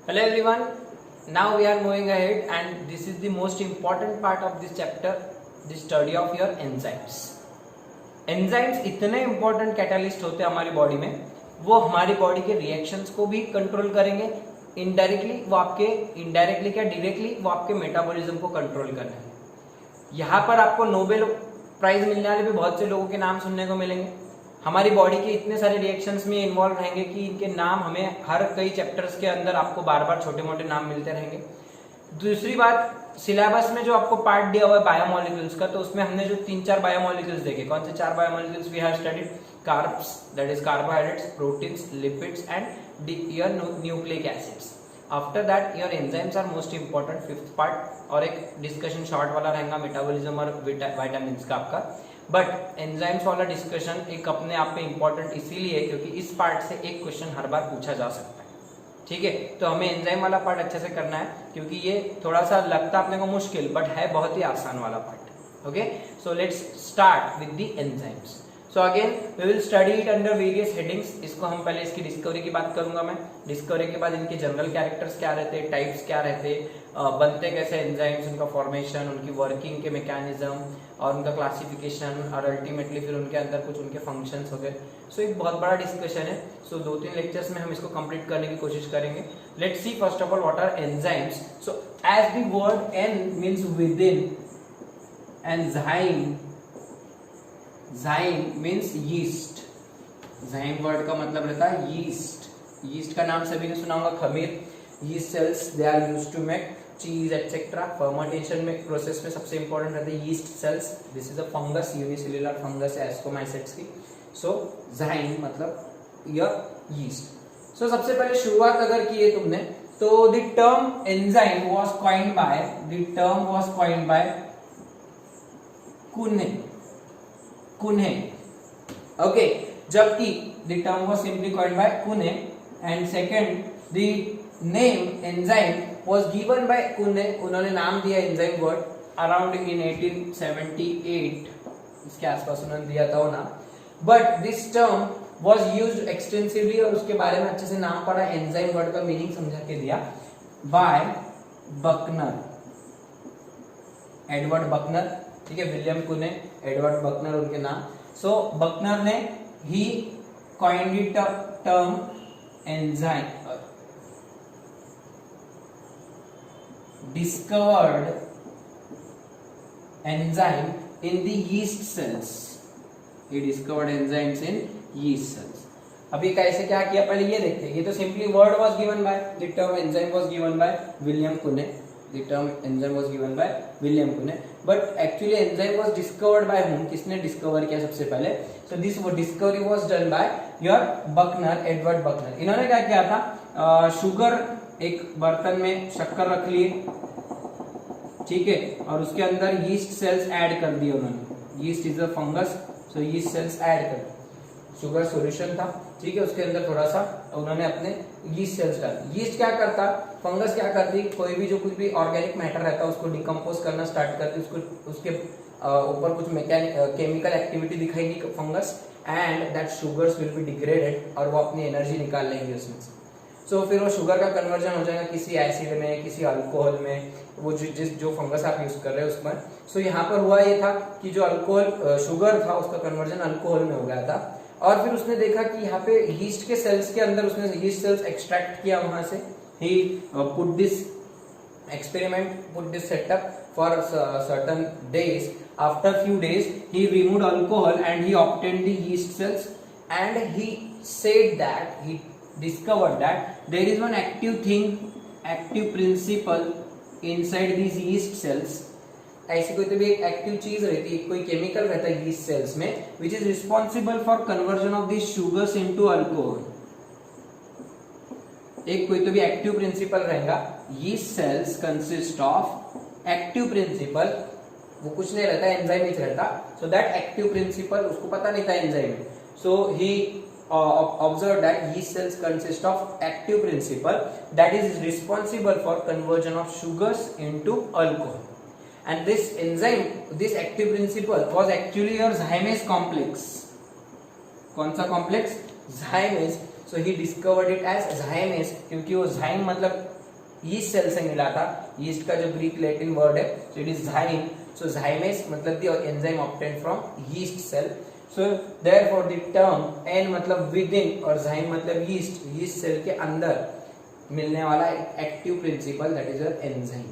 Hello everyone, now we are moving ahead and this is the most important part of this chapter, the study of your enzymes. Enzymes इतने important catalyst होते हैं हमारी body में, वो हमारी body के reactions को भी कंट्रोल करेंगे इनडायरेक्टली, वो आपके इनडायरेक्टली क्या डायरेक्टली वो आपके मेटाबॉलिज्म को कंट्रोल करेंगे। यहाँ पर आपको नोबेल प्राइज मिलने वाले भी बहुत से लोगों के नाम सुनने को मिलेंगे। हमारी बॉडी के इतने सारे रिएक्शंस में इन्वॉल्व रहेंगे कि इनके नाम हमें हर कई चैप्टर्स के अंदर आपको बार बार छोटे मोटे नाम मिलते रहेंगे। दूसरी बात, सिलेबस में जो आपको पार्ट दिया हुआ है बायोमोलिक्यूल्स का, तो उसमें हमने जो 3-4 बायोमोलिक्यूल्स देखे, कौन से 4 biomolecules we have studied? Carbs, that is carbohydrates, proteins, lipids and your nucleic acids. After that your enzymes are most important, 5th part, और एक डिस्कशन शॉर्ट वाला रहेगा मेटाबॉलिज्म और विटामिन का आपका। बट एंजाइम्स वाला डिस्कशन एक अपने आप में इंपॉर्टेंट इसीलिए क्योंकि इस पार्ट से एक क्वेश्चन हर बार पूछा जा सकता है। ठीक है, तो हमें एंजाइम वाला पार्ट अच्छे से करना है क्योंकि ये थोड़ा सा लगता अपने को मुश्किल बट है बहुत ही आसान वाला part. Okay, so let's start with the enzymes. So again we will study it under various headings. इसको हम पहले इसकी डिस्कवरी की बात करूंगा मैं, डिस्कवरी के बाद इनके जनरल कैरेक्टर्स क्या रहते हैं, टाइप्स क्या रहते, बनते कैसे एंजाइम्स, उनका फॉर्मेशन, उनकी वर्किंग के मैकेनिज्म और उनका क्लासिफिकेशन, और अल्टीमेटली फिर उनके अंदर कुछ उनके फंक्शंस हो गए। सो एक बहुत बड़ा डिस्कशन है। सो 2-3 लेक्चर्स में हम इसको कंप्लीट करने की कोशिश करेंगे। Let's see first of all what are enzymes. So as the word en means within, enzyme, zyme means yeast. Zyme word का मतलब रहता है यीस्ट। यीस्ट का नाम सभी ने सुना होगा, खमीर। Yeast cells they are used to make cheese etcetera. Fermentation में प्रोसेस में सबसे इंपॉर्टेंट रहते हैं yeast cells. This is a fungus, unicellular fungus है एस्कोमाइसेट्स की। सो ज़ाइम मतलब यह यीस्ट। सो सबसे पहले शुरुआत अगर की है तुमने तो the term enzyme was coined by Kuhne. Okay, जबकि the term was simply coined by Kuhne, and second the name enzyme was given by Kuhne. उन्होंने नाम दिया एंजाइम वर्ड अराउंड इन 1878, इसके आसपास उन्होंने दिया था वो नाम। But this term was used extensively, और उसके बारे में अच्छे से नाम पढ़ा, एंजाइम वर्ड का मीनिंग समझा के दिया, बाय बकनर, एडवर्ड बकनर। ठीक है, विलियम कुने, एडवर्ड बकनर उनके नाम। सो बकनर ने he coined the term enzyme, discovered enzyme in the yeast cells. He discovered enzymes in yeast cells. अभी कैसे क्या किया पहले ये देखते हैं। ये तो simply word was given by, the term enzyme was given by William Kuhne, the term enzyme was given by William Kuhne, but actually enzyme was discovered by whom? किसने डिस्कवर किया सबसे पहले? So this discovery was done by your Buchner, Eduard Buchner. इन्होंने क्या किया था, sugar, एक बर्तन में शक्कर रख लिए, ठीक है, और उसके अंदर यीस्ट सेल्स ऐड कर दिए उन्होंने। Yeast is a fungus, so yeast sales add कर, शुगर सॉल्यूशन था, ठीक है, उसके अंदर थोड़ा सा उन्होंने अपने यीस्ट सेल्स डाल। यीस्ट क्या करता, फंगस क्या करती, कोई भी जो कुछ भी ऑर्गेनिक मैटर रहता है उसको डिकम्पोज करना स्टार्ट करती, उसको उसके ऊपर कुछ केमिकल एक्टिविटी दिखाएगी fungus, and that sugars will be degraded, और वो अपनी एनर्जी निकाल लेंगे उसमें से। सो फिर वो शुगर का कन्वर्जन हो जाएगा किसी एसिड में, किसी अल्कोहल में, वो जो फंगस आप यूज कर रहे हो उसमें। सो यहाँ पर हुआ ये था कि जो अल्कोहल शुगर था उसका कन्वर्जन अल्कोहल में हो गया था, और फिर उसने देखा कि यहाँ पे यीस्ट के सेल्स के अंदर उसने यीस्ट सेल्स एक्सट्रैक्ट किया वहां से। He put this experiment, put this setup for certain days. After few days he removed alcohol and he obtained the yeast cells, and he said that he discovered that there is one active principle inside these yeast cells. ऐसी कोई तो भी एक active चीज रहती है, कोई chemical रहता है yeast cells में, which is responsible for conversion of these sugars into alcohol. एक कोई तो भी एक्टिव प्रिंसिपल रहेगा। yeast cells consist of active principle, वो कुछ नहीं रहता, एंजाइम ही रहता। सो दैट एक्टिव प्रिंसिपल उसको पता नहीं था enzyme. So he observed that yeast cells consist of active principle that is responsible for conversion of sugars into alcohol, and this enzyme, this active principle was actually your Zymes complex. कौन सा complex? Zymes. So he discovered it as zymase, क्योंकि वो zyme मतलब yeast cell से मिला था। Yeast का जो ग्रीक लैटिन वर्ड है, so it is zyme. So zymase मतलब the enzyme obtained from yeast cell. So therefore the term en मतलब विद इन और ज़ाइम मतलब यीस्ट सेल के अंदर मिलने वाला एक active principal, that is your enzyme.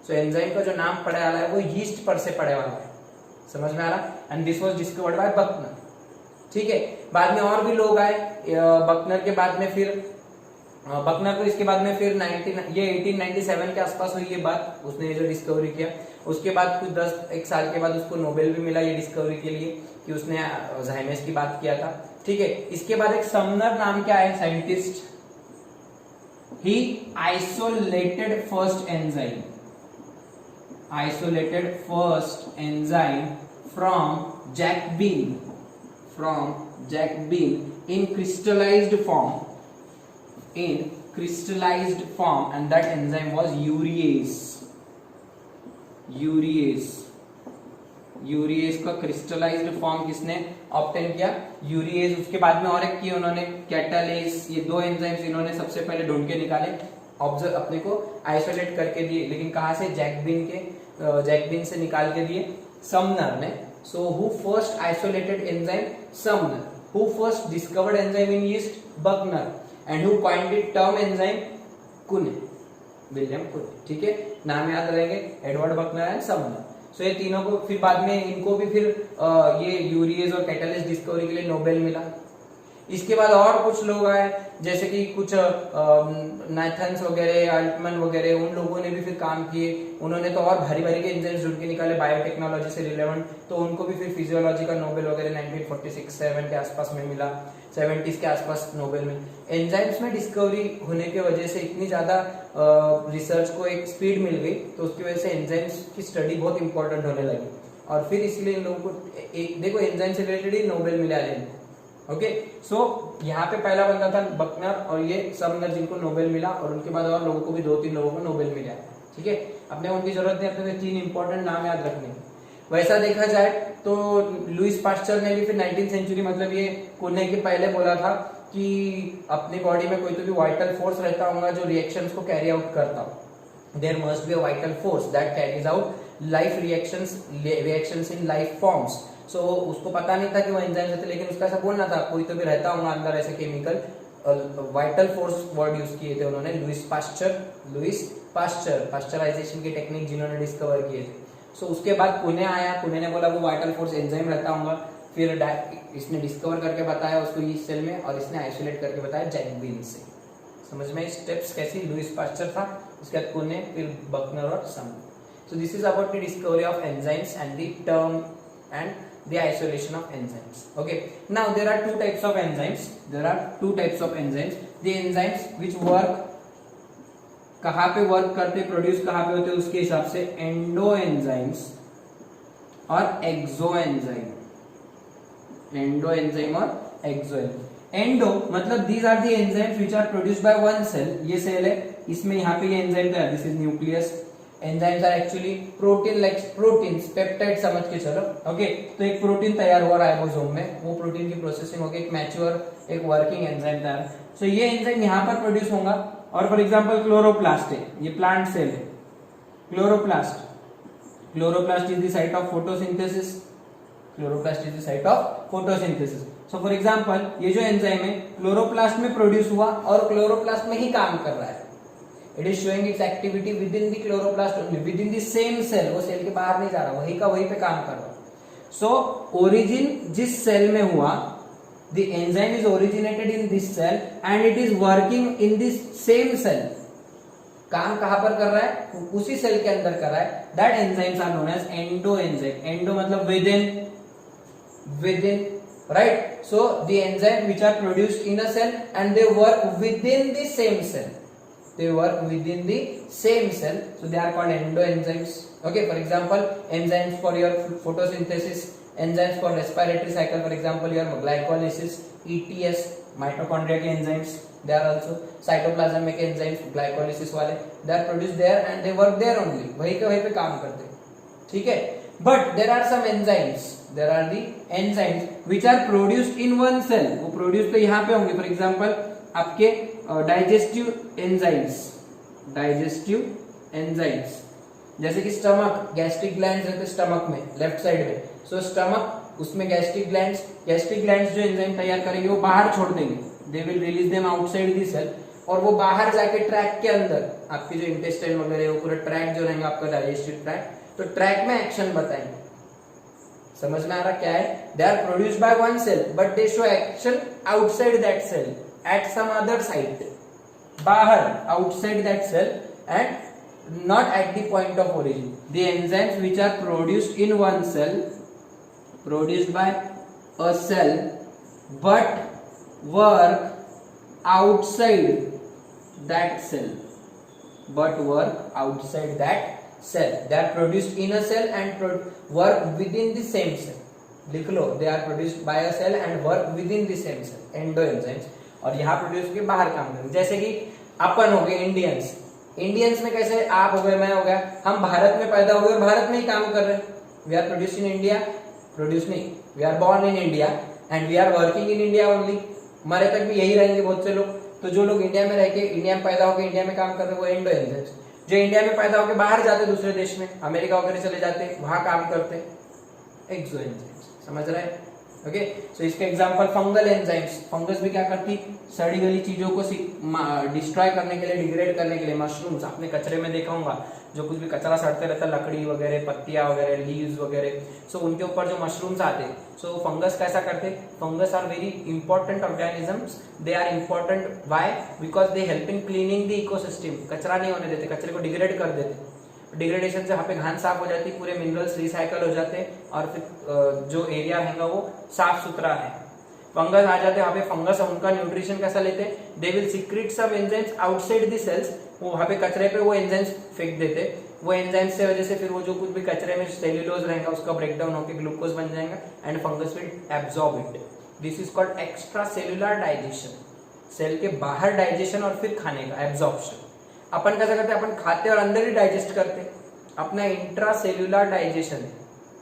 So enzyme का जो नाम पड़ने वाला है वो यीस्ट पर से पड़ने वाला है, समझ में आ रहा? And this was discovered by Buchner, ठीक है। बाद में और भी लोग आए बकनर के बाद में, फिर बकनर को इसके बाद में फिर 1897 के आसपास हुई ये बात, उसने जो डिस्कवरी किया। उसके बाद कुछ 1 साल के बाद उसको नोबेल भी मिला ये डिस्कवरी के लिए कि उसने ज़ाइमेस की बात किया था, ठीक है। इसके बाद एक समनर नाम क्या है scientist, he isolated first enzyme from jack bean in crystallized form and that enzyme was urease का क्रिस्टलाइज्ड फॉर्म किसने ऑब्टेन किया? यूरिएज। उसके बाद में और एक किया उन्होंने कैटालेस। ये 2 एंजाइम्स इन्होंने सबसे पहले ढूंढ के निकाले, ऑब्जर्व अपने को आइसोलेट करके दिए, लेकिन कहां से? जैकबिन से निकाल के दिए समनर ने। So who first isolated enzyme? Sumner. Who first discovered enzyme in yeast? Buchner. And who coined it term enzyme? Kuhne, William Kuhne, ठीक है। नाम याद रहेंगे, Edward Buchner and Sumner. So ये तीनों को फिर बाद में इनको भी फिर ये यूरिएज और कैटालिस्ट डिस्कवरी के लिए नोबेल मिला। इसके बाद और कुछ लोग आए, जैसे कि कुछ नाथन्स वगैरह, अल्टमन वगैरह, उन लोगों ने भी फिर काम किए। उन्होंने तो और भारी भारी के एंजाइम्स ढूंढ के निकाले बायोटेक्नोलॉजी से रिलेवेंट, तो उनको भी फिर फिजियोलॉजी का नोबेल वगैरह 1946-7 के आसपास में मिला, 70s के आसपास नोबेल में। एंजाइम्स में डिस्कवरी होने की वजह से इतनी ज्यादा रिसर्च को एक स्पीड मिल गई, तो उसकी वजह से एंजाइम्स की स्टडी बहुत इंपॉर्टेंट होने लगी, और फिर इसलिए इन लोगों को देखो एंजाइम से रिलेटेड ही नोबेल मिला है। ओके, सो यहाँ पे पहला बंदा था बकनर और ये समनर जिनको नोबेल मिला, और उनके बाद और लोगों को भी 2-3 लोगों को नोबेल मिला, ठीक है। अपने उनकी जरूरत नहीं, अपने 3 इंपॉर्टेंट नाम याद रखने। वैसा देखा जाए तो लुईस पास्चर ने भी फिर 19th सेंचुरी मतलब ये कुने के पहले बोला था कि अपनी बॉडी में कोई तो भी वाइटल फोर्स रहता होगा जो रिएक्शंस को कैरी आउट करता हो। There must be a vital force that carries out life reactions in life forms. So उसको पता नहीं था कि वो एंजाइम्स रहते, लेकिन उसका ऐसा बोलना था कोई तो भी रहता होगा अंदर ऐसे chemical, vital force word use किए थे उन्होंने, लुईस पास्चर पास्चराइजेशन की टेक्निक जिन्होंने डिस्कवर किए थे। सो उसके बाद पुणे आया, पुणे ने बोला वो वाइटल फोर्स एंजाइम रहता होगा, फिर इसने डिस्कवर करके बताया उसको यीस्ट सेल में, और इसने आइसोलेट करके बताया जैकबिन से। समझ में स्टेप्स कैसी? लुईस पास्चर था, उसके बाद पुणे, फिर बकनर और Sumner. So this is about the discovery of enzymes and the term and the isolation of enzymes. Okay, now there are 2 types of enzymes. The enzymes which work, कहाँ पे work करते, produce कहाँ पे होते, उसके हिसाब से एंडो एंजाइम्स और एक्सो एंजाइम। एंडो मतलब these are the enzymes which are produced by one cell. ये सेल है, इसमें यहाँ पे ये एंजाइम था, this is nucleus. Enzymes are actually protein like proteins, peptide समझ के चलो। ओके, तो एक प्रोटीन तैयार हुआ राइबोसोम में, वो प्रोटीन की प्रोसेसिंग होगी, एक मैच्योर एक वर्किंग एंजाइम तैयार। सो ये एंजाइम यहाँ पर प्रोड्यूस होगा, और फॉर एग्जांपल क्लोरोप्लास्ट है, ये प्लांट सेल है। Chloroplast is the site of photosynthesis. So for example ये जो एंजाइम है क्लोरोप्लास्ट में प्रोड्यूस हुआ और क्लोरोप्लास्ट में ही काम कर रहा है। It is showing its activity within the chloroplast only, within the same cell, वो सेल के बाहर नहीं जा रहा, वही का वही पे काम कर रहा है। सो ओरिजिन जिस सेल में हुआ, the enzyme is originated in this cell and it is working in this same cell. काम कहां पर कर रहा है? उसी सेल के अंदर कर रहा है। That enzymes are known as endo enzyme. Endo मतलब within, right? So the enzyme which are produced in a cell and they work within the same cell. So they are called endo enzymes. Okay, for example, enzymes for your photosynthesis, enzymes for respiratory cycle, for example your glycolysis, ETS, mitochondria के enzymes, they are also cytoplasm में के enzymes, glycolysis वाले, they are produced there and they work there only, वही के वही पे काम करते हैं, ठीक है। But there are some enzymes, there are the enzymes which are produced in one cell, वो produced तो यहाँ पे होंगे, for example आपके डाइजेस्टिव एंजाइम्स जैसे कि स्टमक, गैस्ट्रिक ग्लैंड्स रहते स्टमक में, लेफ्ट साइड में, सो स्टमक, उसमें गैस्ट्रिक ग्लैंड्स जो एंजाइम तैयार करेंगे वो बाहर छोड़ देंगे, they will release them outside the cell, और वो बाहर जाके ट्रैक के अंदर आपकी जो इंटेस्टाइन वगैरह है वो पूरा ट्रैक जो रहेगा आपका डाइजेस्टिव ट्रैक, तो ट्रैक में एक्शन बताएंगे। समझ में आ रहा क्या है? They are produced by one cell but they show action outside that cell at some other site, बाहर outside that cell and not at the point of origin. The enzymes which are produced in one cell, produced by a cell, but work outside that cell. They are produced in a cell and work within the same cell. लिख लो, they are produced by a cell and work within the same cell. Endoenzymes. और यहाँ produce के बाहर काम करेंगे, जैसे कि अपन हो गए इंडियंस में कैसे आप हो गए, मैं हो गया, हम भारत में पैदा हुए और भारत में ही काम कर रहे हैं। We are produce in India, we are born in India and we are working in India only. मरे तक भी यही रहेंगे बहुत से लोग। तो जो लोग इंडिया में रह के, इंडिया में पैदा होकर इंडिया में काम कर रहे हैं वो एंडो एंजाइम्स। जो इंडिया में पैदा होकर बाहर जाते दूसरे देश में, अमेरिका वगैरह चले जाते, वहां काम करते एक्सो एंजाइम्स। समझ रहे हैं? ओके, सो इसके एग्जांपल फंगल एंजाइम्स। फंगस भी क्या करती, सड़ी गली चीजों को डिस्ट्रॉय करने के लिए, डिग्रेड करने के लिए। मशरूम्स आपने कचरे में देखा होगा, जो कुछ भी कचरा सड़ते रहता है, लकड़ी वगैरह, पत्तियां वगैरह, लीव्स वगैरह, सो उनके ऊपर जो मशरूम्स आते, सो फंगस कैसा करते, fungus are very important organisms. They are important why, because they help in cleaning the ecosystem. कचरा नहीं होने देते, कचरे को डिग्रेड कर देते। डिग्रेडेशन से वहाँ पे घान साफ हो जाती, पूरे मिनरल्स रिसाइकल हो जाते और फिर जो एरिया रहेगा वो साफ सुथरा है। फंगस आ जाते, वहाँ पे फंगस उनका न्यूट्रिशन कैसा लेते, they will secrete some enzymes outside the cells. वो वहाँ पे कचरे पे वो एंजाइम्स फेंक देते, वो एंजाइम्स से वजह से फिर वो जो कुछ भी कचरे में सेल्यूलोज रहेगा उसका ब्रेकडाउन होकर ग्लूकोज बन जाएगा and fungus will absorb it. This is called extra cellular digestion. Cell के बाहर डाइजेशन और फिर खाने का एब्जॉर्प्शन। अपन कैसा करते हैं, अपन खाते और अंदर ही डाइजेस्ट करते, अपना इंट्रा सेल्यूलर डाइजेशन है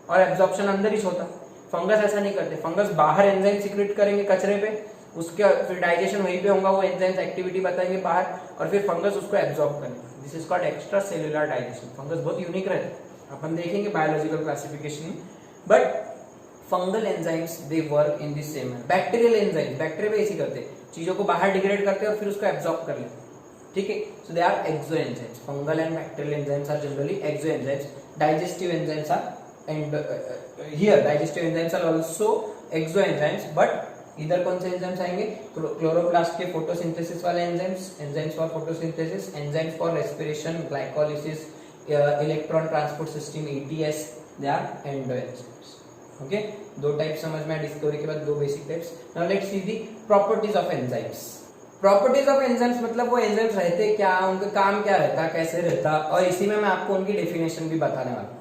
और एब्जॉर्प्शन अंदर ही होता। फंगस ऐसा नहीं करते, फंगस बाहर एंजाइम सीक्रेट करेंगे कचरे पे, उसके फिर डाइजेशन वहीं पे होगा, वो एंजाइम्स एक्टिविटी बताएंगे बाहर और फिर फंगस उसको एब्जॉर्ब करेगा। This is called extra cellular digestion. Fungus बहुत यूनिक रहता है, अपन देखेंगे बायोलॉजिकल क्लासिफिकेशन में। But fungal enzymes they work in this same. Bacterial enzyme, bacteria भी ऐसी करते, चीजों को बाहर डिग्रेड करते और फिर उसको एब्जॉर्ब कर लेते। ठीक है, so they are exo enzymes. Fungal and bacterial enzymes are generally exo enzymes. Digestive enzymes are here digestive enzymes are also exo enzymes, but इधर कौन से एंजाइम्स आएंगे, क्लोरोप्लास्ट के फोटोसिंथेसिस वाले enzymes for photosynthesis, enzymes for respiration, glycolysis, electron transport system ETS, they are endo enzymes. Okay, दो type समझ में, discovery के बाद दो basic types. Now let's see the properties of enzymes. Properties of enzymes मतलब वो enzymes रहते क्या, उनका काम क्या रहता, कैसे रहता, और इसी में मैं आपको उनकी डेफिनेशन भी बताने वाला हूँ।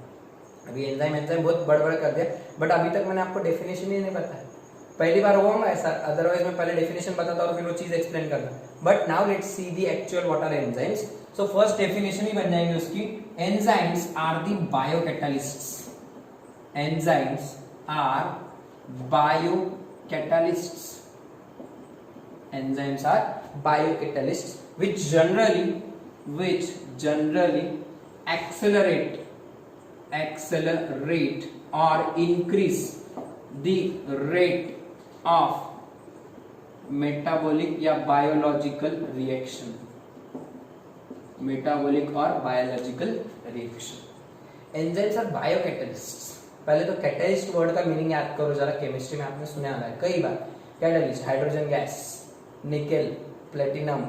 अभी एंजाइम बहुत बड़ कर दिया, बट अभी तक मैंने आपको डेफिनेशन ही नहीं बताया। पहली बार हुआ ऐसा, अदरवाइज मैं पहले डेफिनेशन बताता और फिर वो चीज एक्सप्लेन करता। But now let's see the actual what are enzymes. So first definition ही बन जाएगी उसकी, enzymes are the biocatalysts. Enzymes are biocatalysts. Enzymes are biocatalysts which generally accelerate or increase the rate of metabolic या biological reaction. Metabolic or biological reaction. Enzymes are biocatalysts. पहले तो catalyst word का meaning याद करो जरा, chemistry में आपने सुना है कई बार। Catalyst, hydrogen gas, nickel, platinum,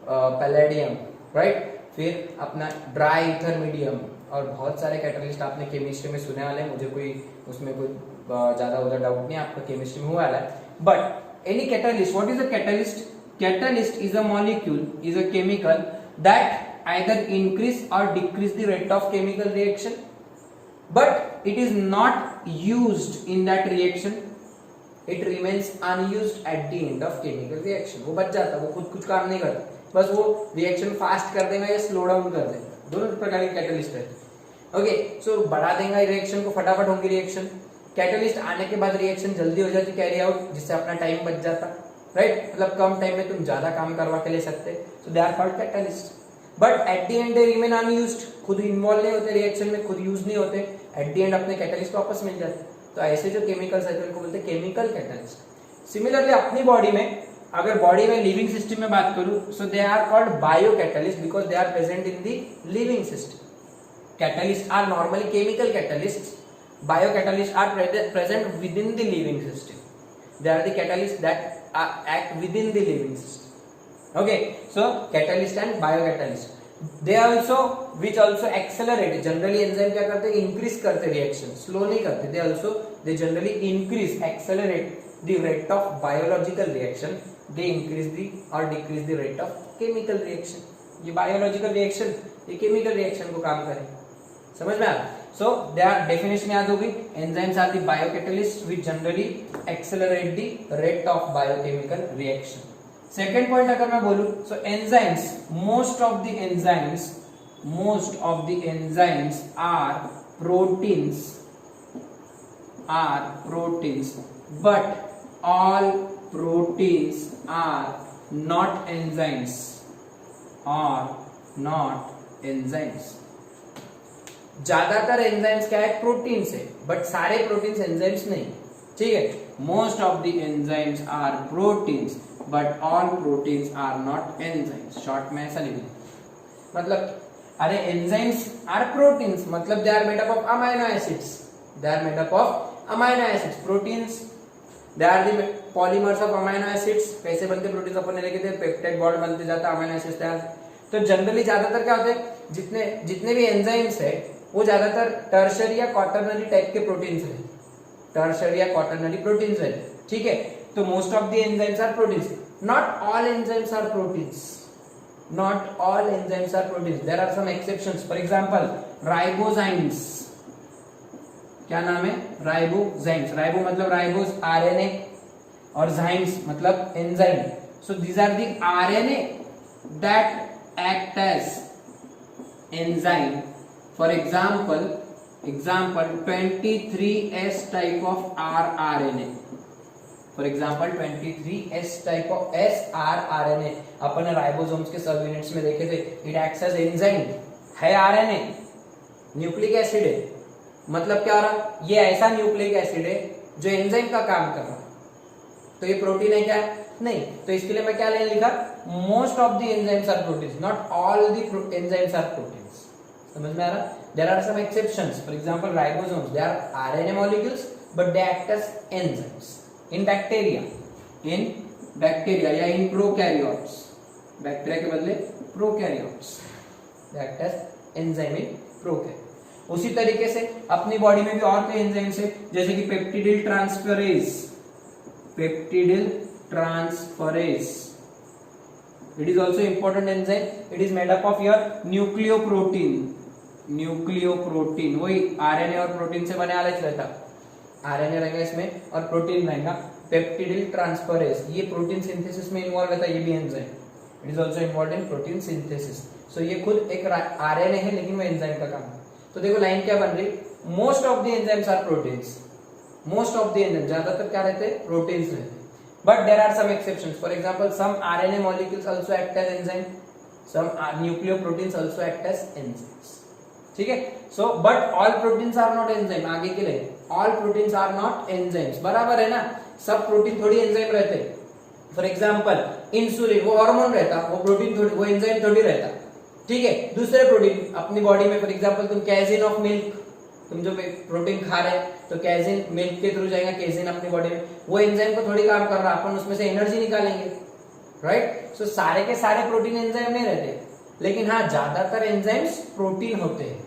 palladium, right. फिर अपना ड्राई ईथर मीडियम और बहुत सारे कैटलिस्ट आपने केमिस्ट्री में सुने वाले हैं। मुझे कोई उसमें कोई ज्यादा उधर डाउट नहीं, आपका केमिस्ट्री में हुआ वाला है। But any catalyst, what is a catalyst? Catalyst is a molecule, is a chemical that either increase or decrease the rate of chemical reaction, but it is not used in that reaction, it remains unused at the end of chemical reaction. वो बच जाता, वो खुद कुछ काम नहीं करता, बस वो रिएक्शन फास्ट कर देगा या स्लो डाउन कर देगा। दोनों प्रकार के कैटलिस्ट है। ओके, सो बढ़ा देगा रिएक्शन को, फटाफट होगी रिएक्शन। कैटलिस्ट आने के बाद रिएक्शन जल्दी हो जाती, कैरी आउट, जिससे अपना टाइम बच जाता। राइट, मतलब कम टाइम में तुम ज्यादा काम करवा के ले सकते, so they are called catalyst. But at the end they remain unused, खुद इन्वॉल्व नहीं होते रिएक्शन में, खुद यूज नहीं होते, एट द एंड अपने कैटलिस्ट वापस मिल जाते। तो ऐसे जो केमिकल्स है उनको बोलते हैं केमिकल कैटलिस्ट। सिमिलरली अपनी बॉडी में, अगर बॉडी में लिविंग सिस्टम में बात करूं, so they are called biocatalyst because they are present in the living system. Catalysts are normally chemical catalysts. Biocatalysts are present within the living system. They are the catalysts that act within the living system. Okay, so catalyst and biocatalyst. They also, which also accelerate. Generally enzyme क्या करते हैं? Increase करते reaction, slow नहीं करते. They generally increase, accelerate the rate of biological reaction. They increase the or decrease the rate of chemical reaction. ये biological reaction, ये chemical reaction को काम करें. समझ में आ? सो दे आर डेफिनेशन याद होगी, enzymes are the biocatalyst which generally accelerate the rate of biochemical reaction. Second point अगर मैं बोलूं, so enzymes, most of the enzymes are proteins but all proteins are not enzymes. ज्यादातर enzymes क्या है? Proteins है, but सारे proteins enzymes नहीं, ठीक है। Most of the enzymes are proteins but all proteins are not enzymes. Short में ऐसा लिखना, मतलब अरे एंजाइम्स आर प्रोटीन्स, मतलब they are made up of amino acids, proteins they are the polymers of amino acids. कैसे बनते proteins अपन ने लिखे थे, पेप्टाइड बॉन्ड बनते जाता है, अमाइनो एसिड्स तैयार। तो जनरली ज्यादातर क्या होते हैं, जितने भी एंजाइम्स है वो ज्यादातर टर्शरी या क्वाटरनरी टाइप के प्रोटीन्स है, ठीक है। तो most of the enzymes are proteins, not all enzymes are proteins, there are some exceptions. For example ribozymes, क्या नाम है? राइबोजाइम्स। राइबो मतलब राइबोज आरएनए और जाइम्स मतलब enzyme. So these are the RNA that act as enzyme. For example 23S type of rRNA. For example 23S type of srRNA upon ribosomes के सब units में देखे थे। It acts as enzyme, है RNA, nucleic acid है। मतलब क्या हो रहा? ये ऐसा न्यूक्लिक एसिड है जो एंजाइम का काम कर रहा है। तो ये प्रोटीन है क्या? नहीं। तो इसके लिए मैं क्या लिखा? Most of the enzymes are proteins, not all the enzymes are proteins. समझ में आ रहा? There are some exceptions. For example ribosomes, they are RNA molecules but they act as enzymes. In bacteria या इन प्रोकैरियोट्स, बैक्टीरिया के बदले prokaryotes, they act as enzyme in prokaryote. उसी तरीके से अपनी बॉडी में भी और कई एंजाइम्स है, जैसे कि पेप्टिडिल transferase. It is also important enzyme. It is made up of your nucleoprotein. वही आरएनए और प्रोटीन से बने वाला रहता, आरएनए रहेगा इसमें और प्रोटीन रहेगा। पेप्टिडिल ट्रांसफरेज, ये प्रोटीन सिंथेसिस में इन्वॉल्व रहता है, ये भी enzyme. It is also involve in protein synthesis. So ये खुद एक आरएनए है लेकिन वो एंजाइम का काम है। तो देखो लाइन क्या बन रही? Most of the enzymes are proteins, most of the enzyme ज्यादातर क्या रहते हैं? प्रोटीन्स रहते हैं। But there are some exceptions. For example, some RNA molecules also act as enzyme. Some nucleoproteins also act as enzymes. ठीक है? So, but all proteins are not enzyme. आगे के लिए all proteins are not enzymes. बराबर है ना? सब protein थोड़ी एंजाइम रहते हैं। For example, इंसुलिन वो हार्मोन रहता, वो प्रोटीन थोड़ी, वो एंजाइम थोड़ी रहता। ठीक है? दूसरे प्रोटीन अपनी बॉडी में, फॉर एग्जाम्पल तुम कैजिन ऑफ मिल्क, तुम जो प्रोटीन खा रहे हैं तो कैजिन मिल्क के थ्रू जाएगा, कैजिन अपनी बॉडी में, वो एंजाइम को थोड़ी काम कर रहा है, अपन उसमें से एनर्जी निकालेंगे, राइट। सो सारे के सारे प्रोटीन एंजाइम नहीं रहते, लेकिन हाँ ज्यादातर एंजाइम्स प्रोटीन होते हैं।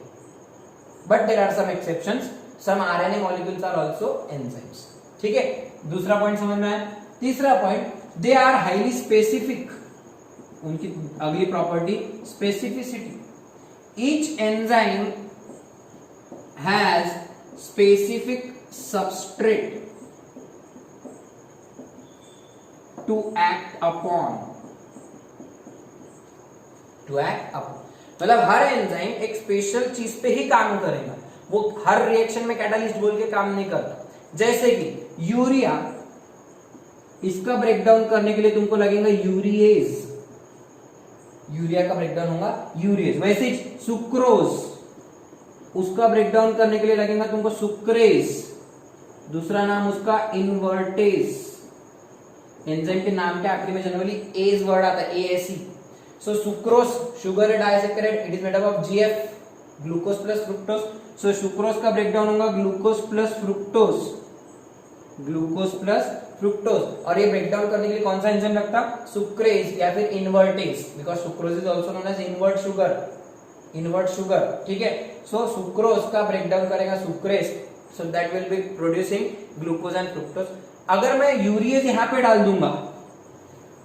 But there are some exceptions, some RNA molecules are also enzymes. ठीक है, दूसरा पॉइंट समझ में आया। तीसरा point, they are highly specific, उनकी अगली property specificity. Each enzyme has specific substrate to act upon, मतलब हर एंजाइम एक स्पेशल चीज पे ही काम करेगा, वो हर रिएक्शन में कैटालिस्ट बोल के काम नहीं करता। जैसे कि यूरिया इसका ब्रेकडाउन करने के लिए तुमको लगेगा यूरिएज, यूरिया का ब्रेकडाउन होगा यूरिएज। वैसे ही सुक्रोज, उसका ब्रेकडाउन करने के लिए लगेगा तुमको सुक्रेज, दूसरा नाम उसका इनवर्टेज। एंजाइम के नाम के आखिरी में जनरली एज वर्ड आता है, ASE. So sucrose sugar disaccharide, it is made up of GF, glucose plus fructose. So sucrose का ब्रेकडाउन होगा glucose plus fructose, glucose plus fructose. और ये ब्रेकडाउन करने के लिए कौन सा एंजाइम लगता? सुक्रेज या फिर invertase, because sucrose is also known as invert sugar, invert sugar, ठीक है। सो सुक्रोज का ब्रेकडाउन करेगा sucrase, so that will be producing glucose and fructose. अगर मैं यूरिएज यहाँ पे डाल दूंगा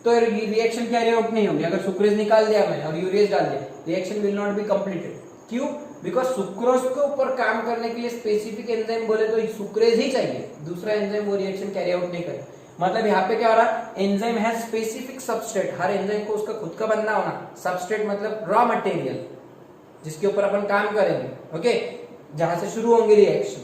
तो रिएक्शन कैरी आउट नहीं होगी। अगर सुक्रेज निकाल दिया मैंने और यूरिएज डाल दिया, reaction will not be completed. क्यों? बिकॉज सुक्रोज के ऊपर काम करने के लिए स्पेसिफिक एंजाइम बोले तो सुक्रेज ही चाहिए, दूसरा एंजाइम वो रिएक्शन कैरी आउट नहीं करे। मतलब यहाँ पे क्या हो रहा है, enzyme has specific substrate, her enzyme को उसका खुद का बनना होना। सबस्ट्रेट मतलब रॉ मटेरियल जिसके ऊपर अपन काम करेंगे, ओके, जहां से शुरू होंगे रिएक्शन,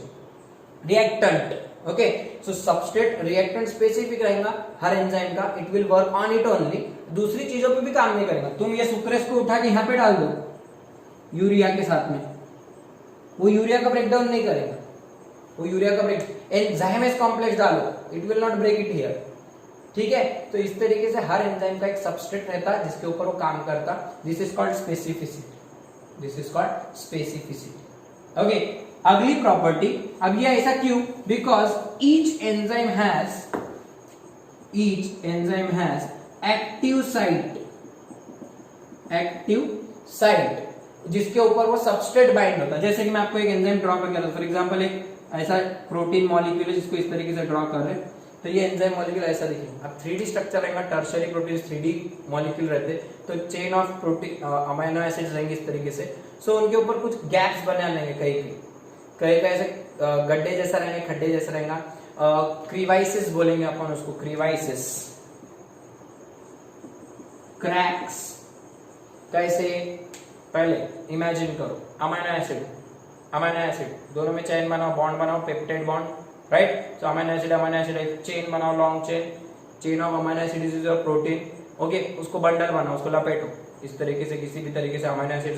रिएक्टेंट, ओके। सो सबस्ट्रेट रिएक्टेंट स्पेसिफिक रहेगा हर एंजाइम का, it will work on it only, दूसरी चीजों पे भी काम नहीं करेगा। तुम ये सुक्रेज को उठा के यहाँ पे डाल दो यूरिया के साथ में, वो यूरिया का ब्रेकडाउन नहीं करेगा, वो यूरिया का ब्रेक एंजाइमेज कॉम्प्लेक्स डालो, it will not break it here, ठीक है। तो इस तरीके से हर एंजाइम का एक सबस्ट्रेट रहता है जिसके ऊपर वो काम करता, this is called specificity, this is called specificity, okay. अगली प्रॉपर्टी, अब ये ऐसा क्यों? Because each enzyme has active site, active site जिसके ऊपर वो सबस्ट्रेट बाइंड होता है। जैसे कि मैं आपको एक एंजाइम ड्रॉ करके, फॉर एग्जांपल एक ऐसा प्रोटीन मॉलिक्यूल है जिसको इस तरीके से ड्रॉ कर रहे हैं, तो ये एंजाइम मॉलिक्यूल ऐसा दिखेगा। अब 3D स्ट्रक्चर रहेगा, टर्शियरी प्रोटीन 3D मॉलिक्यूल रहते, तो chain of protein amino acids रहेंगे इस तरीके से। सो उनके ऊपर कुछ गैप्स बना लेंगे, कहीं ऐसे गड्ढे जैसा रहेंगे, खड्डे जैसा रहेगा, क्रीवाइसिस बोलेंगे अपन उसको, क्रीवाइसिस, क्रैक्स। कैसे? पहले इमेजिन करो, अमीनो एसिड दोनों में चेन बनाओ, बॉन्ड बनाओ, पेप्टाइड बॉन्ड, राइट। तो अमीनो एसिड एक चेन बनाओ, long chain of amino acid is your protein, okay. उसको बंडल बनाओ, उसको लपेटो इस तरीके से, किसी भी तरीके से अमीनो एसिड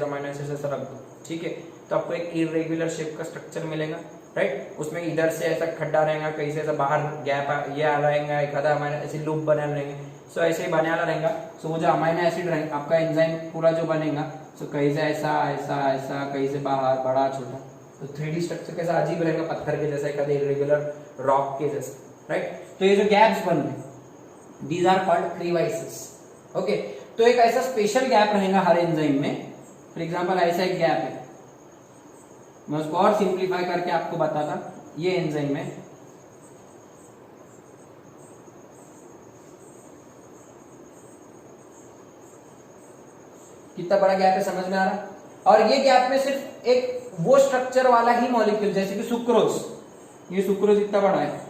ऐसा रख दो, ठीक है। तो आपको एक इरेगुलर शेप का स्ट्रक्चर मिलेगा, राइट। उसमें इधर से ऐसा खड्डा रहेगा, कहीं से ऐसा बाहर गैप ये आ रहेगा, एक आधा अमीनो ऐसे लूप बने रहेंगे। सो ऐसे ही बना रहेगा। सो वो जो अमीनो एसिड रहेगा आपका एंजाइम पूरा जो बनेगा, सो कहीं से ऐसा ऐसा ऐसा, कहीं से बाहर, बड़ा छोटा, तो 3D स्ट्रक्चर कैसा अजीब रहेगा, पत्थर के जैसा, एक इरेगुलर रॉक के जैसा, राइट। तो ये जो गैप्स बन रहे, दीज आर कॉल्ड क्रीवाइसिस, ओके। तो एक ऐसा स्पेशल गैप रहेगा हर एंजाइम में, फॉर एग्जांपल ऐसा एक गैप है, मैं उसको और सिंप्लीफाई करके आपको बताता। ये एंजाइम है, कितना बड़ा गैप है, समझ में आ रहा? और ये गैप में सिर्फ एक वो स्ट्रक्चर वाला ही मॉलिक्यूल, जैसे कि सुक्रोज, ये सुक्रोज इतना बड़ा है,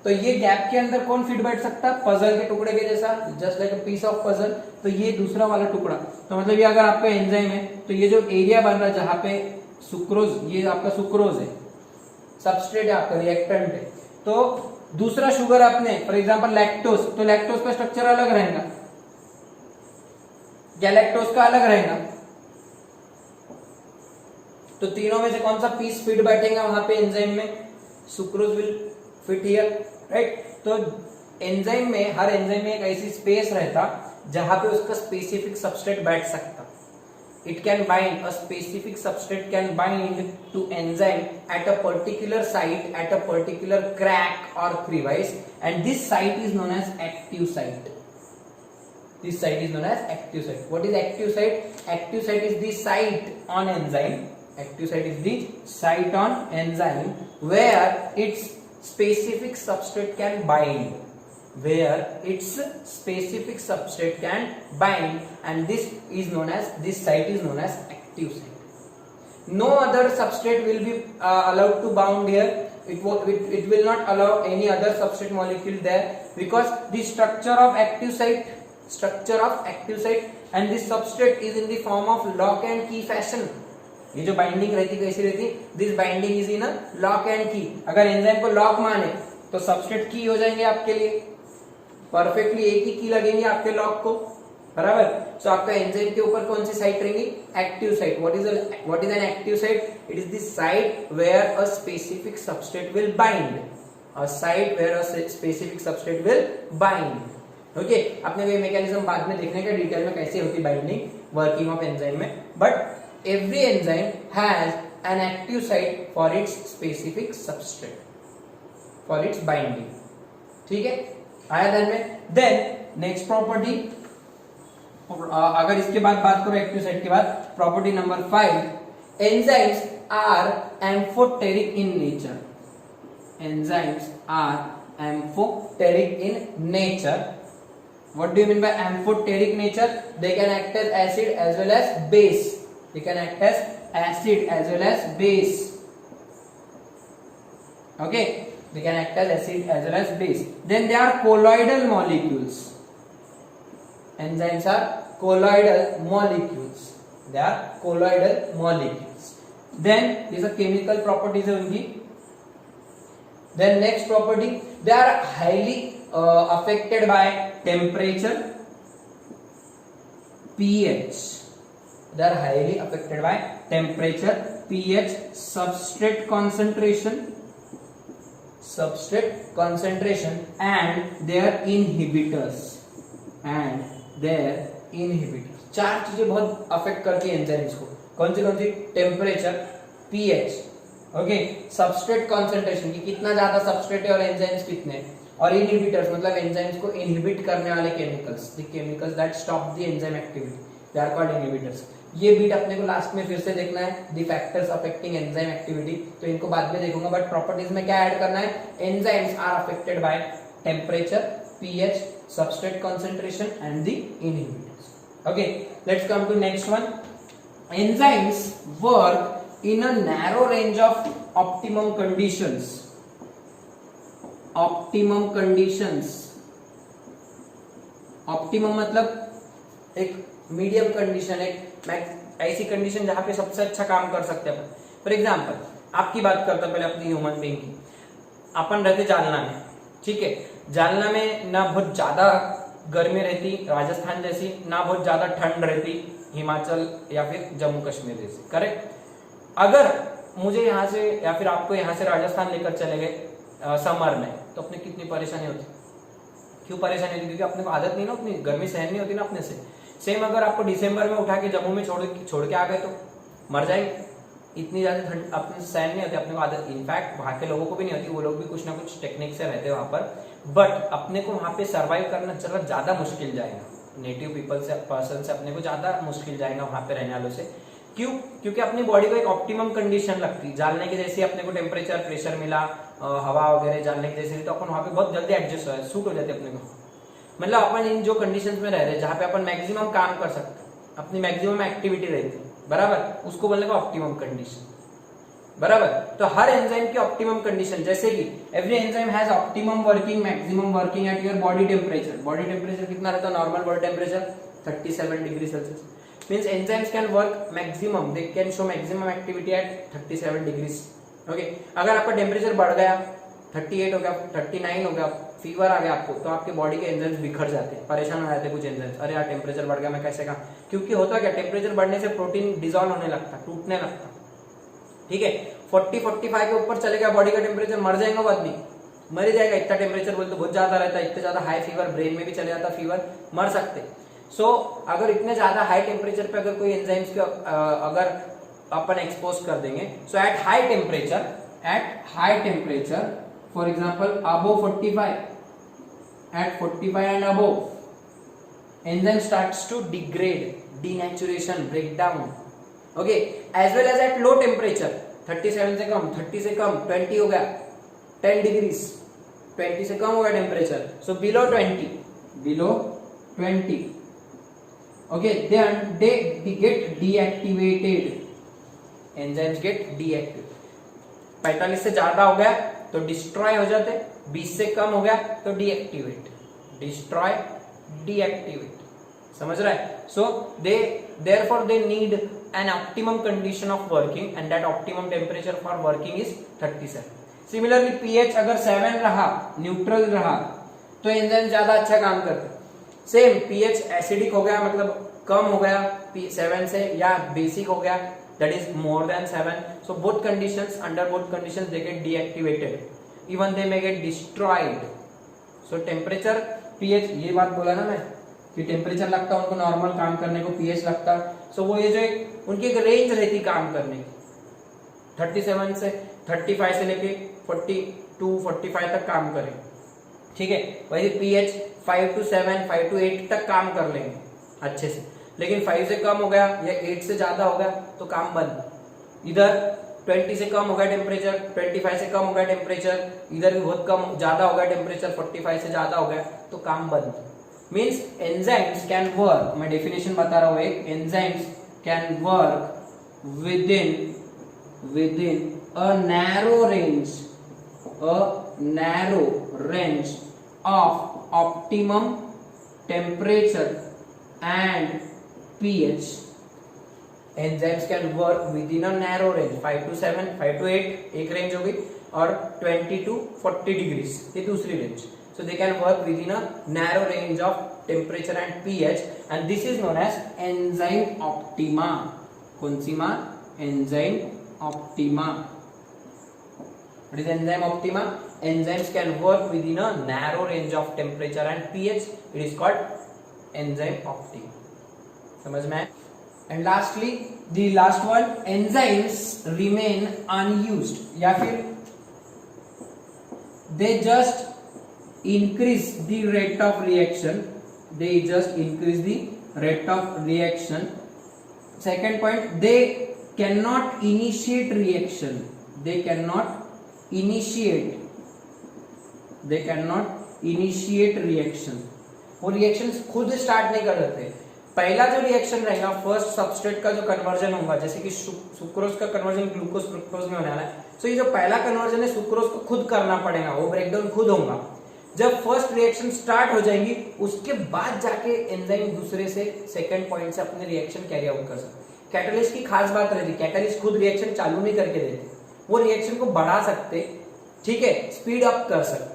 तो ये गैप के अंदर कौन फिट बैठ सकता है? पजल के टुकड़े के जैसा, just like a piece of puzzle. तो ये दूसरा वाला टुकड़ा, तो मतलब ये अगर आपका एंजाइम है, तो ये जो एरिया बन रहा है जहां पे सुक्रोज, ये आपका सुक्रोज है, सबस्ट्रेट है आपका, रिएक्टेंट है। तो दूसरा शुगर आपने, फॉर एग्जांपल लैक्टोज, तो लैक्टोज का स्ट्रक्चर अलग रहेगा, गैलेक्टोज का अलग रहेगा। तो तीनों में से कौन सा पीस फिट बैठेगा वहां पे एंजाइम में? Sucrose will fit here, right. तो एंजाइम में, हर एंजाइम में एक ऐसी स्पेस रहता जहां पे उसका स्पेसिफिक सबस्ट्रेट बैठ सकता। It can bind, a specific substrate can bind to enzyme at a particular site, at a particular crack or crevice, and this site is known as active site. This site is known as active site. What is active site? Active site is the site on enzyme. Active site is the site on enzyme where its specific substrate can bind. Where its specific substrate can bind, and this site is known as active site. No other substrate will be allowed to bound here. It will not allow any other substrate molecule there, because the structure of active site, and this substrate is in the form of lock and key fashion. ये जो binding रहती कैसी रहती, this binding is in a lock and की। अगर enzyme को lock माने तो सबस्ट्रेट की हो जाएंगे आपके लिए, परफेक्टली एक ही की लगेंगे आपके लॉक को, बराबर। सो आपका एंजाइम के ऊपर कौन सी साइट रहेंगी, active site. What is an active site, it is the site where a specific substrate will bind, a site where a specific substrate will bind. Okay, आपने ये मैकेनिज्म बाद में देखने का डिटेल में कैसे होती बाइंडिंग, वर्किंग ऑफ एंजाइम में, but every enzyme has an active site for its specific substrate, for its binding. ठीक है, आया ध्यान में। देन नेक्स्ट प्रॉपर्टी, अगर इसके बाद बात करो एक्टिव साइट के बाद, property number 5, enzymes are amphoteric in nature. Enzymes are amphoteric in nature. What do you mean by amphoteric nature? They can act as acid as well as base. They can act as acid as well as base. Okay, they can act as acid as well as base. Then they are colloidal molecules. Enzymes are colloidal molecules. They are colloidal molecules. Then these are chemical properties है उनकी. Then next property, they are highly affected by temperature, pH. They are highly affected by temperature, pH, substrate concentration, and their inhibitors. चार चीजें बहुत affect करती है enzymes को। कौन सी? Temperature, pH, okay, substrate concentration की कितना ज्यादा सबस्ट्रेट है और एंजाइम्स कितने, और इनहिबिटर्स मतलब एंजाइम्स को इनहिबिट करने वाले chemicals, the chemicals that stop the enzyme activity, they are called inhibitors. ये बीट अपने को लास्ट में फिर से देखना है, the factors affecting enzyme activity, तो इनको बाद में देखूंगा, बट प्रॉपर्टीज में क्या ऐड करना है, enzymes are affected by temperature, pH, substrate concentration and the inhibitors. Okay, let's come to next one. Enzymes work in a narrow range of optimum conditions. Optimum मतलब एक मीडियम कंडीशन, एक ऐसी condition जहां पे सबसे अच्छा काम कर सकते हैं। फॉर एग्जांपल आपकी बात करता पहले अपनी ह्यूमन बीइंग की। अपन रहते जालना में, ठीक है, जालना में ना बहुत ज्यादा गर्मी रहती राजस्थान जैसी, ना बहुत ज्यादा ठंड रहती हिमाचल या फिर जम्मू कश्मीर जैसी, करेक्ट। अगर मुझे यहाँ से या फिर आपको यहाँ से राजस्थान लेकर चले गए समर में, तो अपने कितनी परेशानी होती। क्यों परेशानी होती? क्योंकि अपने को आदत नहीं ना, उतनी गर्मी सहन नहीं होती ना अपने से। सेम अगर आपको दिसंबर में उठा के जम्मू में छोड़ के आ गए तो मर जाएंगे, इतनी ज्यादा ठंड अपने से सहन नहीं होती, अपने को आदत। इनफैक्ट वहां के लोगों को भी नहीं होती, वो लोग भी कुछ ना कुछ टेक्निक से रहते हैं वहां पर, बट अपने को वहां पे सर्वाइव करना चलो ज्यादा मुश्किल जाएगा, नेटिव पीपल से, पर्सन से अपने को ज्यादा मुश्किल जाएगा वहां पे रहने वालों से। क्यों? क्योंकि अपनी बॉडी को एक ऑप्टिमम कंडीशन लगती है, जालने की जैसे अपने को टेम्परेचर, प्रेशर मिला, हवा वगैरह जालने की जैसे, तो अपन वहां पे बहुत जल्दी एडजस्ट हो, सूट हो जाते अपने को। मतलब अपन इन जो कंडीशंस में रह रहे हैं जहां पे अपन मैक्सिमम काम कर सकते हैं, अपनी मैक्सिमम एक्टिविटी रहती है, बराबर, उसको बोलने का ऑप्टिमम कंडीशन, बराबर। तो हर एंजाइम की ऑप्टिमम कंडीशन, जैसे कि every enzyme has optimum working, maximum working at your body temperature. Body temperature कितना रहता है normal body temperature? 37 degree Celsius. Means enzymes can work maximum, they can show maximum activity at 37 degrees. Okay, अगर आपका temperature बढ़ गया, 38 हो गया, 39 हो गया, फीवर आ गया आपको, तो आपके बॉडी के एंजाइम्स बिखर जाते हैं, परेशान हो जाते हैं कुछ एंजाइम्स। अरे यार टेम्परेचर बढ़ गया, मैं कैसे काम? क्योंकि होता क्या, टेम्परेचर बढ़ने से प्रोटीन डिसॉल्व होने लगता, टूटने लगता, ठीक है। 40-45 के ऊपर चले गया बॉडी का टेम्परेचर, मर जाएगा वो आदमी, मर जाएगा। इतना टेम्परेचर बोलते बहुत ज्यादा रहता है, इतना ज्यादा हाई फीवर, ब्रेन में भी चले जाता फीवर, मर सकते। सो अगर इतने ज्यादा हाई टेम्परेचर पे अगर कोई एंजाइम्स के अगर अपन एक्सपोज कर देंगे, so at high temperature for example above 45, at 45 and above, enzyme starts to degrade, denaturation, break down, okay. As well as at low temperature, 37 से कम, 30 से कम, 20 हो गया, 10 डिग्रीज, 20 से कम हो गया temperature, so below 20, okay, they get deactivated, enzymes get deactivated। 45 से ज्यादा हो गया तो डिस्ट्रॉय हो जाते, 20 से कम हो गया तो डीएक्टिवेट, डिस्ट्रॉय, डीएक्टिवेट, समझ रहा है। So therefore they need an optimum condition of working and that optimum temperature for working is 37. Similarly pH अगर 7 रहा, न्यूट्रल रहा, तो एंजाइम ज्यादा अच्छा काम करता है। सेम pH एसिडिक हो गया मतलब कम हो गया 7 से, या बेसिक हो गया that is more than 7. So both conditions, under both conditions they get deactivated, even they may get destroyed. So temperature pH, ये बात बोला ना मैं कि टेम्परेचर लगता है उनको नॉर्मल काम करने को, pH लगता है। सो वो ये जो उनकी एक रेंज रहती काम करने की, 37 से 35 से लेके 42 45 तक काम करें, ठीक है। वही pH 5 to 7 5 to 8 तक काम कर लेंगे अच्छे से, लेकिन 5 से कम हो गया या 8 से ज्यादा हो गया तो काम बंद। इधर 20 से कम हो गया टेम्परेचर, 25 से कम हो गया टेम्परेचर, इधर भी बहुत कम ज्यादा हो गया टेम्परेचर, 45 से ज्यादा हो गया तो काम बंद। मीन्स एंजाइम्स कैन वर्क, मैं डेफिनेशन बता रहा हूं एक, enzymes can work within a narrow range of optimum temperature and pH. Enzymes can work within a narrow range, 5 to 7 5 to 8 एक रेंज हो गई, और 20 to 40 डिग्रीज ये दूसरी range. So they can work within a narrow range of temperature and pH, and this is known as enzyme optima. कौन सी माँ? Enzyme optima. What is enzyme optima? Enzymes can work within a narrow range of temperature and pH. It is called enzyme optima. समझ में आया? And lastly, the last one, enzymes remain unused, या फिर they just increase the rate of reaction. They just increase the rate of reaction. Second point, they cannot initiate reaction. They cannot initiate reaction. वो reaction खुद start नहीं कर सकते। पहला जो reaction रहेगा, फर्स्ट सबस्ट्रेट का जो कन्वर्जन होगा, जैसे कि सुक्रोज का कन्वर्जन ग्लूकोज फ्रुक्टोज में होने वाला है, सो ये जो पहला कन्वर्जन है सुक्रोज को खुद करना पड़ेगा, वो ब्रेकडाउन खुद होगा। जब फर्स्ट रिएक्शन स्टार्ट हो जाएंगी उसके बाद जाके एंजाइम दूसरे से सेकंड पॉइंट से अपने रिएक्शन कैरी आउट कर सकते। कैटलिस्ट की खास बात रहती है, कैटलिस्ट खुद रिएक्शन चालू नहीं करके देते, वो रिएक्शन को बढ़ा सकते, ठीक है, स्पीड अप कर सकते,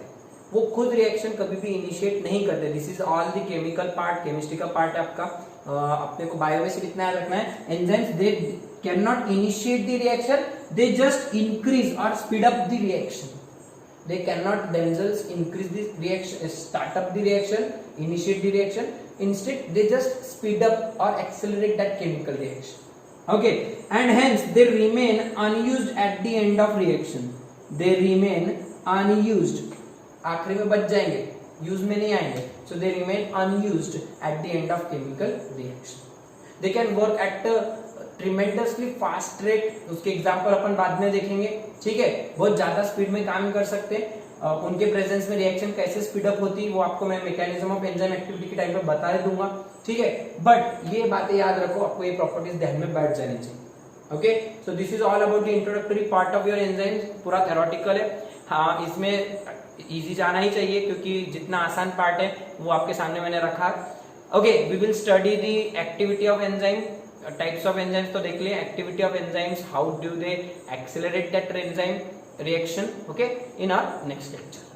वो खुद रिएक्शन कभी भी इनिशिएट नहीं करते। This is all the chemical part, chemistry का पार्ट है आपका। अपने को बायो में सिर्फ इतना याद रखना है, enzymes they can not initiate the reaction, they just increase और speed up the reaction. They cannot themselves increase the reaction, start up the reaction, initiate the reaction. Instead, they just speed up or accelerate that chemical reaction. Okay, and hence they remain unused at the end of reaction. They remain unused. आखिरी में बच जाएंगे, use में नहीं आएंगे. So they remain unused at the end of chemical reaction. They can work at tremendously fast rate, उसके example अपन बाद में देखेंगे, ठीक है। बहुत ज्यादा स्पीड में काम कर सकते हैं, उनके प्रेजेंस में रिएक्शन कैसे स्पीड अप होती है वो आपको मैं मैकेनिज्म ऑफ एंजाइम एक्टिविटी के टाइम पे बता दूंगा, ठीक है। बट ये बातें याद रखो, आपको ये प्रॉपर्टीज ध्यान में बैठ जानी चाहिए। Okay, so this is all about the introductory part of your enzymes. पूरा थ्योरेटिकल है, हाँ, इसमें इजी जाना ही चाहिए क्योंकि जितना आसान पार्ट है वो आपके सामने मैंने रखा। Okay, we will study the activity of enzyme, types of enzymes तो देख लिए, activity of enzymes, how do they accelerate that enzyme reaction, okay, in our next lecture.